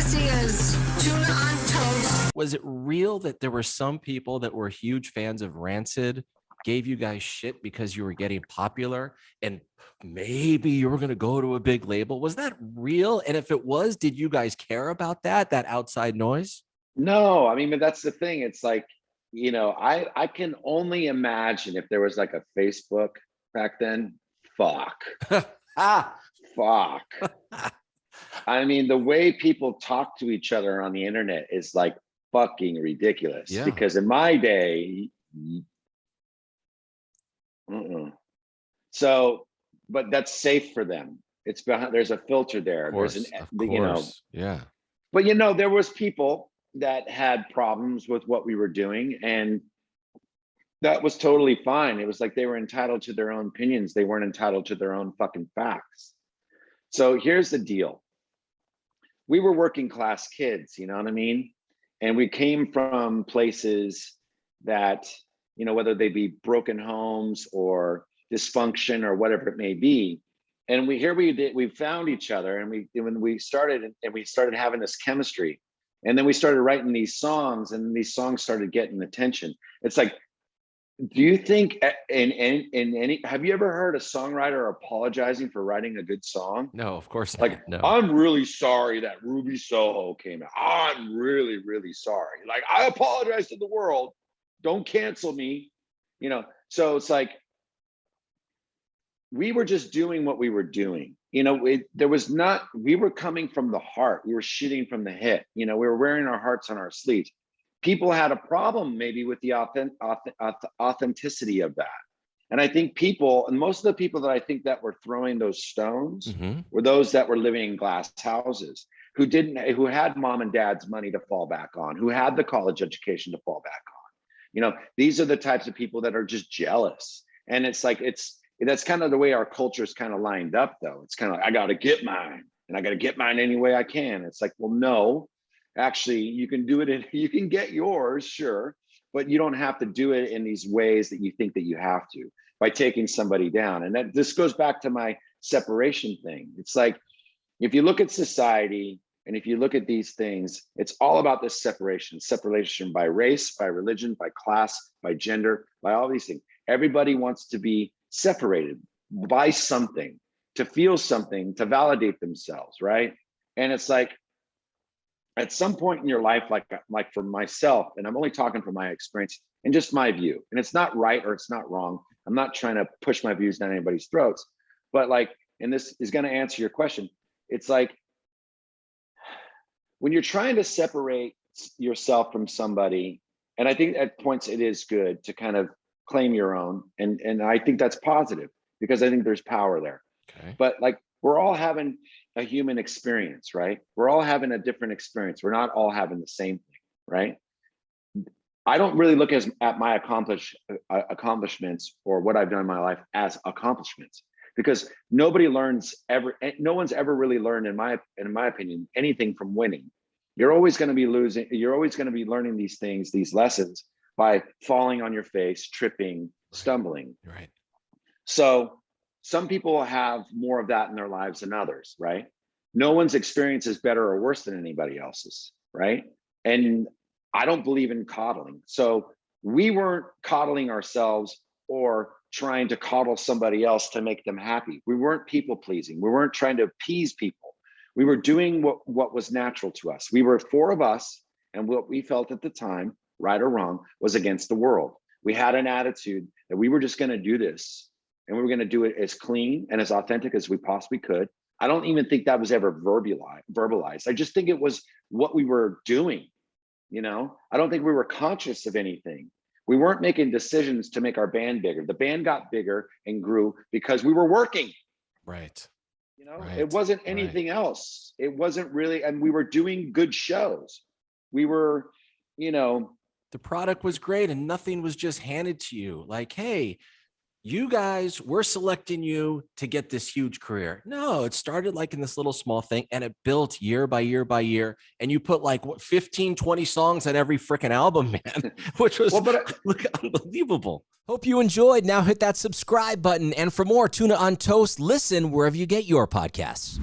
This is Tuna on Toast. Was it real that there were some people that were huge fans of Rancid, gave you guys shit because you were getting popular and maybe you were going to go to a big label? Was that real? And if it was, did you guys care about that outside noise? No, I mean, but that's the thing. It's like, you know, I can only imagine if there was like a Facebook back then. Fuck. Fuck. I mean, the way people talk to each other on the internet is like fucking ridiculous. Yeah. Because in my day, so, but that's safe for them. It's behind, there's a filter there. Course, There's an, of course. you know, Yeah. but you know, there was people that had problems with what we were doing, and that was totally fine. It was like they were entitled to their own opinions. They weren't entitled to their own fucking facts. So here's the deal. We were working class kids, you know what I mean? And we came from places that, you know, whether they be broken homes or dysfunction or whatever it may be. And we found each other, and we started having this chemistry, and then we started writing these songs, and these songs started getting attention. It's like, do you think in any, have you ever heard a songwriter apologizing for writing a good song? No, of course not. Like, no. I'm really sorry that Ruby Soho came out. I'm really, really sorry. Like, I apologize to the world. Don't cancel me. You know, so it's like, we were just doing what we were doing. You know, we were coming from the heart. We were shooting from the hip. You know, we were wearing our hearts on our sleeves. People had a problem maybe with the authenticity of that. And I think people, and most of the people that I think that were throwing those stones were those that were living in glass houses, who had mom and dad's money to fall back on, who had the college education to fall back on. You know, these are the types of people that are just jealous. And it's like, that's kind of the way our culture is kind of lined up, though. It's kind of like, I got to get mine, and I got to get mine any way I can. It's like, well, no, actually, you can do it. You can get yours, sure, but you don't have to do it in these ways that you think that you have to, by taking somebody down. And this goes back to my separation thing. It's like, if you look at society and if you look at these things, it's all about this separation by race, by religion, by class, by gender, by all these things. Everybody wants to be separated by something, to feel something, to validate themselves, right? And it's like, at some point in your life, like for myself, and I'm only talking from my experience and just my view, and it's not right or it's not wrong. I'm not trying to push my views down anybody's throats, but like, and this is going to answer your question. It's like, when you're trying to separate yourself from somebody, and I think at points it is good to kind of claim your own, and I think that's positive, because I think there's power there. Okay. But like, we're all having a human experience, right? We're all having a different experience. We're not all having the same thing, right? I don't really look at my accomplishments or what I've done in my life as accomplishments, because no one's ever really learned, in my opinion, anything from winning. You're always going to be losing. You're always going to be learning these things, these lessons, by falling on your face, tripping, stumbling. Right. So some people have more of that in their lives than others, right? No one's experience is better or worse than anybody else's, right? And I don't believe in coddling. So we weren't coddling ourselves or trying to coddle somebody else to make them happy. We weren't people pleasing. We weren't trying to appease people. We were doing what was natural to us. We were four of us, and what we felt at the time, right or wrong, was against the world. We had an attitude that we were just going to do this, and we were going to do it as clean and as authentic as we possibly could. I don't even think that was ever verbalized. I just think it was what we were doing. You know, I don't think we were conscious of anything. We weren't making decisions to make our band bigger. The band got bigger and grew because we were working. Right. You know, Right. It wasn't anything else. It wasn't really, and we were doing good shows. We were, you know. The product was great and nothing was just handed to you. Like, hey, you guys, we're selecting you to get this huge career. No, it started like in this little small thing, and it built year by year by year. And you put like 15, 20 songs on every freaking album, man, which was unbelievable. Hope you enjoyed. Now hit that subscribe button. And for more Tuna on Toast, listen wherever you get your podcasts.